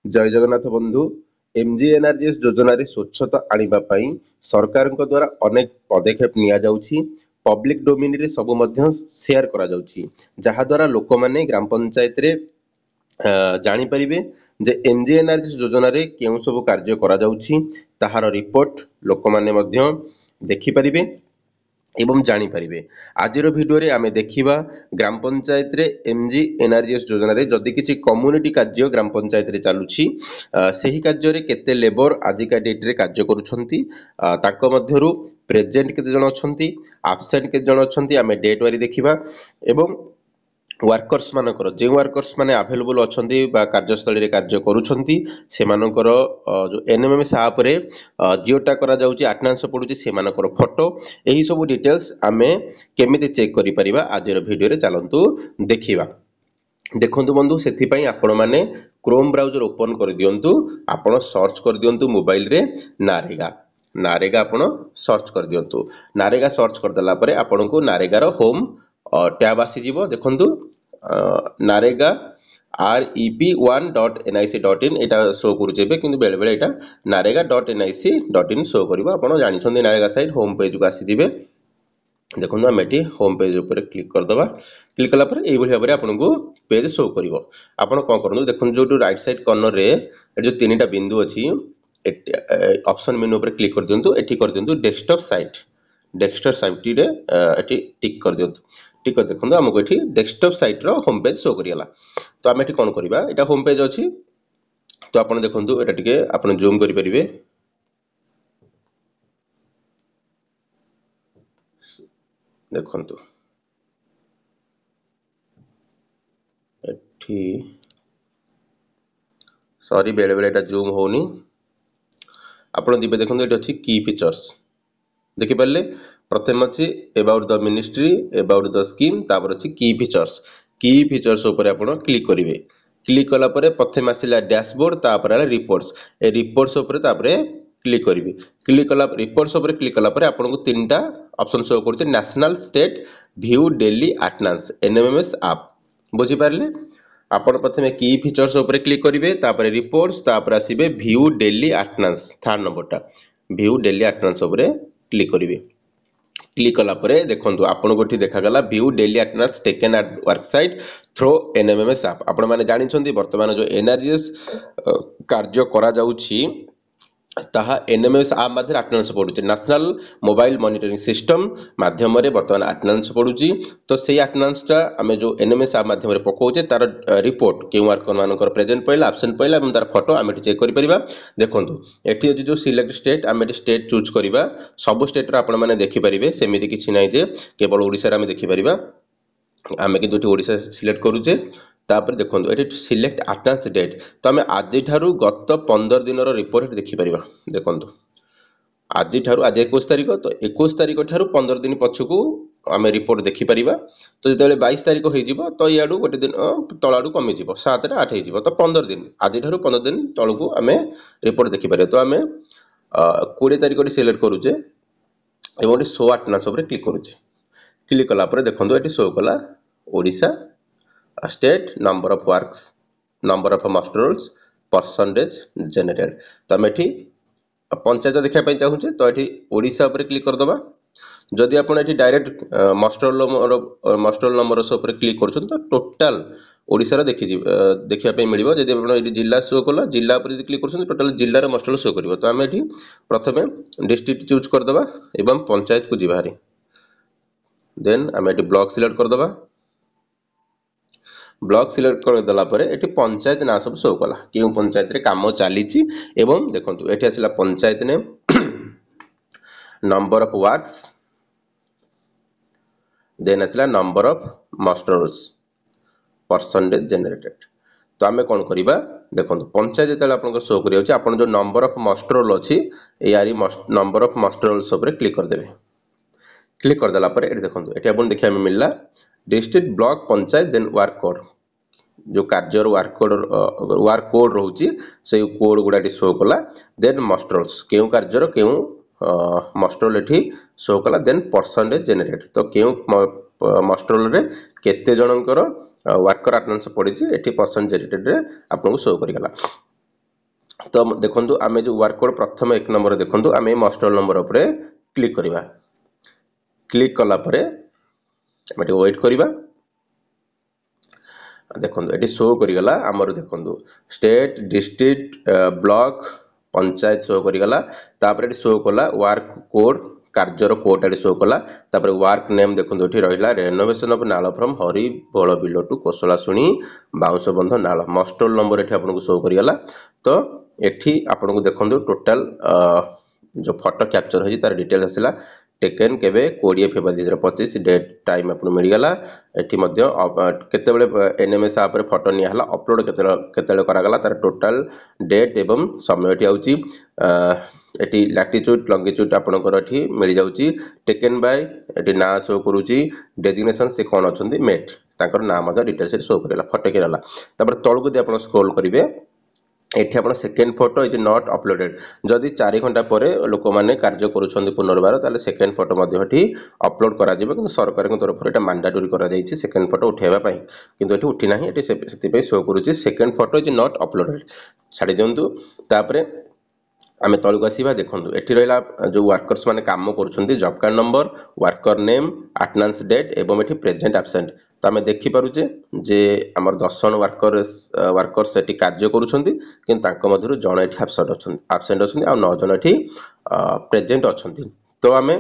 जय जगन्नाथ बंधु एमजीएनआरजीएस योजना रे स्वच्छता आनिबा पई सरकारଙ୍କ द्वारा अनेक पदक्षेप निया जाउछि। पब्लिक डोमेन रे सब मध्य शेयर करा जाउछि जहा द्वारा लोक माने ग्राम पंचायत रे जानि परिबे जे एमजीएनआरजीएस योजना रे केउ सब कार्य करा जाउछि ताहार रिपोर्ट लोक माने मध्य देखि परिबे एवं जानि परिबे। आजिर भिडियो रे आमे देखिबा ग्राम पंचायत रे एमजीएनआरजीएस योजना रे जदि किछि कम्युनिटी कार्य ग्राम पंचायत रे चालुछि सेही कार्य रे केते लेबर आजिका डेट रे कार्य करूछंती ताको मध्यरु प्रेजेंट केते जण अछंती एब्सेंट केते जण अछंती आमे डेट वारी देखिबा एवं वर्कर्स मानकर जे वर्कर्स माने अवेलेबल अछंती बा कार्यस्थली रे कार्य करूछंती सेमानकर जो एनएमएमएस ऐप रे जियोटा करा जाउची अटेंडेंस पडुची सेमानकर फोटो एही सब डिटेल्स आमे केमिति चेक करि परिबा आजिर वीडियो रे चलंतु देखिबा। देखंतु बंधु सेथि पई आपण माने क्रोम ब्राउजर ओपन कर दियंतु आपण सर्च कर दियंतु मोबाइल रे नारेगा आपण सर्च कर दियंतु नारेगा सर्च कर दला परे आपण को नारेगा रो होम टैब आसी जीवो। देखंतु नारेगा rep1.nic.in एटा शो करू जेबे किंतु बेले बेले एटा narega.nic.in शो करबो। आपण जानि छथि नारेगा साइट होम पेज को आसी जिवे। देखंतु हम एटी होम पेज ऊपर क्लिक कर दबा क्लिक कला पर एई भली भाबरे आपन को पेज शो करिवो। आपण कोन करनु देखंतु जो राइट साइड कॉर्नर रे ए जो तीनटा बिंदु अछि ऑप्शन मेनू ऊपर क्लिक कर दियंतु एठी कर दियंतु डेस्कटॉप साइट रे एठी टिक कर दियंतु टिक कर देखंतु हमको एठी डेस्कटॉप साइट रो होम पेज शो करियला। तो हम एठी कोन करिबा एटा होम पेज अछि तो आपण देखंतु एटा टिके आपण जूम करि परिबे। देखंतु एठी सॉरी बेले बेले एटा जूम होनी आपण दिबे देखंतु एटा अछि की फीचर्स देखि परले प्रथम अछि about the ministry about the scheme तापर अछि की फीचर्स ऊपर आपण क्लिक करिवे। क्लिक कला परे प्रथम आसिला डैशबोर्ड तापर आला रिपोर्ट्स ए रिपोर्ट्स ऊपर तापर क्लिक करिवे। क्लिक कला रिपोर्ट्स ऊपर क्लिक कला परे आपण को तीनटा ऑप्शन शो करते national state view daily attendance NMIMS app बुझी पारले। आपण प्रथमे की फीचर्स ऊपर क्लिक करिवे तापर रिपोर्ट्स तापर आसीबे व्यू डेली अटेंडेंस थर्ड नंबरटा व्यू डेली अटेंडेंस ऊपर क्लिक करिवे। क्लिक कला परे देखंतु आपण गोठी देखा गला view daily attendance taken at work site through NMMS app. आपण माने जानि छथि वर्तमान जो एनआरजीएस कार्य करा जाउछि ताहा एनएमएस ऐप माध्यम अटेंडेंस पडुछि नेशनल मोबाइल मॉनिटरिंग सिस्टम माध्यम रे वर्तमान अटेंडेंस पडुछि। तो सेही अटेंडेंस टा हमें जो एनएमएस ऐप माध्यम रे पकोचे तार रिपोर्ट केउ वर्कर मानकर प्रेजेंट पइला एब्सेंट पइला एवं तार फोटो आमे चेक करि परिबा। देखंतु एठी अछि जो सिलेक्ट स्टेट आमे स्टेट चूज करिबा सब स्टेट रो आपण माने देखि परिबे सेमिति किछि नै जे केवल ओडिसा रे आमे देखि परिबा आमे किंतु एठी ओडिसा सिलेक्ट करूचे तापर देखंतु एठी सिलेक्ट अटेंडेंस डेट तो आमे आजि ठारू गत 15 दिन रो रिपोर्ट देखि परिबा। देखंतु आजि ठारू आज 21 तारिख तो 21 तारिख ठारू 15 दिन पछकू आमे रिपोर्ट देखि परिबा। तो जेतेले 22 तारिख होई जिवो तो याडू गोटे दिन तळाडू कमी जिवो 7 रे 8 होई जिवो तो 15 दिन आजि ठारू 15 दिन तळकू आमे रिपोर्ट देखि परिबा। तो आमे 20 तारिख रे सिलेक्ट करूचे एवं एठी शो अटेंडेंस ऊपर क्लिक करूचे। क्लिक कला पर देखंतु एठी शो कला Odisha state number of works number of master rolls percentage generated. तो आम एठी पंचायत देखा चाहूचे तो ये ओडिशा ऊपर क्लिक कर दबा। जदि आपण एठी डायरेक्ट मास्टर रोल नंबर ऊपर क्लिक करछन तो टोटल ओडिसा रे देखिया पे मिलिबो। जदि आपण एठी जिल्ला शो कला जिल्ला ऊपर क्लिक करछन टोटल जिल्ला रे मास्टर रोल शो करिवो। तो आम एठी प्रथमे डिस्ट्रिक्ट चूज कर दबा एवं पंचायत को जिबारी देन आम एठी ब्लॉक सिलेक्ट कर दबा। ब्लॉक सिलेक्ट कर दला परे एठी पंचायत ना सब शो कला केउ पंचायत रे काम चालीची एवं देखंतु एठी आसिला panchayat name number of works then आसिला number of master rolls percentage generated. तो आमे कोन करिबा देखंतु पंचायत जेतले आपन शो करियो छै आपन जो नंबर ऑफ मास्टर रोल अछि यारी नंबर ऑफ मास्टर रोल्स ऊपर क्लिक कर देबे। क्लिक कर दला परे एठी देखंतु एठी आपन देखिया में मिलला district block panchayat then work code जो कार्यर वर्क कोड रोची से कोड गुडा शो कला देन मास्टर रोल्स केउ कार्यर केउ मास्टर रोल एठी शो कला देन परसेंटेज जनरेट तो केउ मास्टर रोल रे केते जनकर वर्कर अटेंडेंस पड़ी एठी परसेंटेज जनरेटेड रे आपन शो करिगला। तो देखो आम जो वर्क कोड प्रथम 1 नंबर देखो आम मस्ट रोल नंबर उपर क्लिक करवा क्लिक कलापर वेट करवा देखो ये शो करगला आमर देखो state district block panchayat show करगला तापर ये शो कला वर्क कोड कार्यर कोड ये शो कला तापर वर्क नेम देखो ये रहा renovation of nala from Haribol below to Kosalashuni बाउंस बंध नाल मस्ट रोल नंबर ये आपको शो करगला तो ये आपको देखो टोटाल जो फोटो कैप्चर होती तार डिटेल्स आसला टेकेन केवे 20 फेब्रुआरी 2025 डेट टाइम आपको मिलगला एटी केतबेले एनएमएस आप फोटो निहला अपलोड केतबेले करागला तार टोटाल डेट एवं समय आउची एटी लैटिट्यूड लॉन्गिट्यूड आपनकर एटी मिल जाउची टेकेन बाय एटी ना शो करूची डेजिग्नेशन से कोन अछंती मेट ताकर नाम मध्य डिटेल्स शो करला फोटो केला तापर तळकु दे आपण स्क्रॉल करिवे एठी आपण second photo is not uploaded जदि 4 घंटा पर लोक माने कार्य करूछंती पुनर्बार ताले सेकेंड फोटो मध्ये एठी अपलोड करा जिवो किंतु सरकार के तरफ एटा मैंडेटरी करा जायछि सेकेंड फोटो उठेबा पई किंतु एठी उठी नाही एठी सेति पई शो करूछि second photo is not uploaded छाडी दियंतु तापरे आमे तळକୁ आसीबा देखंतु एठी रहला जो वर्कर्स माने काम करूछंती job card number worker name attendance date एवं एठी प्रेजेंट एब्सेंट तो आमे देखि पारुचे जे हमर 10 जन वर्कर्स एठी कार्य करूछंती किंतु तांको मधुर जण एठी एब्सेंट अछंती आ 9 जन एठी प्रेजेंट अछंती तो आमे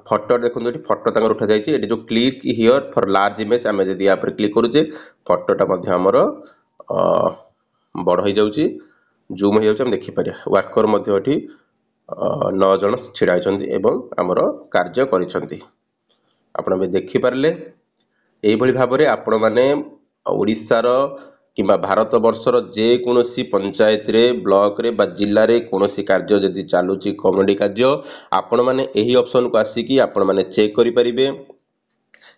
फोटो देखो ये फोटो तक उठा जाइए ये जो click here for large image आम जब यहाँ क्लिक करुचे फोटोटा आमर बड़ हो जाऊँगी जूम हो जाए देखिपर वर्कर ये 9 जन छिड़ा होती आमर कार्य कर देखिपारे यही भाव में आपण मैंने ओडिशार किंबा भारत वर्षर जेकोसी पंचायत रे ब्लॉक रे बा जिल्ला रे कोनोसी कार्य जदि चालुची कम्युनिटी कार्य आपण माने एही ऑप्शन को आसिकी आपण माने चेक करि परिबे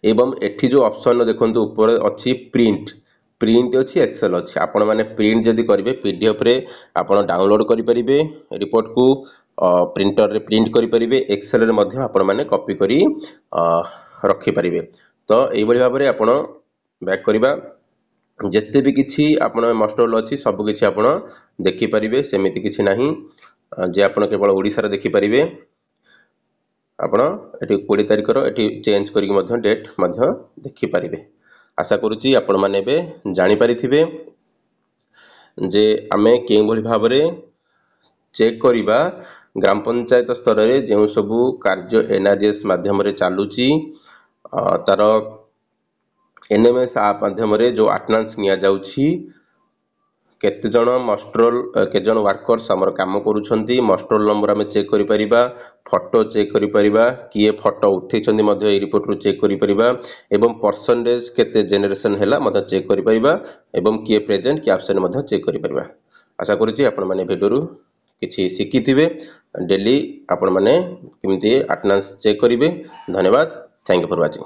एवं एठी जो ऑप्शन देखंतु ऊपर अछि प्रिंट अछि एक्सेल अछि आपण माने प्रिंट जदि करिवे पीडीएफ रे आपण डाउनलोड करि परिबे रिपोर्ट को प्रिंटर रे प्रिंट करि परिबे एक्सेल रे मध्ये आपण माने कॉपी करी रखि परिबे तो एही बळी भाव रे आपण बैक करिबा जिते भी किसी आपण मस्ट रोल अच्छी सब किसी आपण देखिपारे सेमती किसी ना जे आप केवल ओडिशा रे देखिपारे आपण ये 20 तारिखर ये चेंज करके डेट देखिपारे आशा करुच्ची आपण मैंने जानी पारिथिबे जे आमे के भाव में चेक करिबा ग्राम पंचायत स्तर रे जो सबू कार्य एनआरजीएस माध्यम रे चालुची तार एनएमएस आप माध्यम जो अटेंडेंस निया जाउछि केते जण मस्ट्रोल के जण वर्कर्स हमर काम करूछंती मस्ट्रोल नंबर आमे चेक करि परिबा फोटो चेक करि परिबा किए फोटो उठैछंती मध्ये ए रिपोर्ट रो चेक करि परिबा एवं परसेंटेज केते जनरेशन हैला मध्ये चेक करि परिबा एवं किए प्रेजेंट कि एब्सेंट मध्ये चेक करि परिबा आशा करूछि आपण माने वीडियो रु किछि सिखिथिबे डेली आपण माने किमिति अटेंडेंस चेक करिवे धन्यवाद थैंक यू फॉर वाचिंग।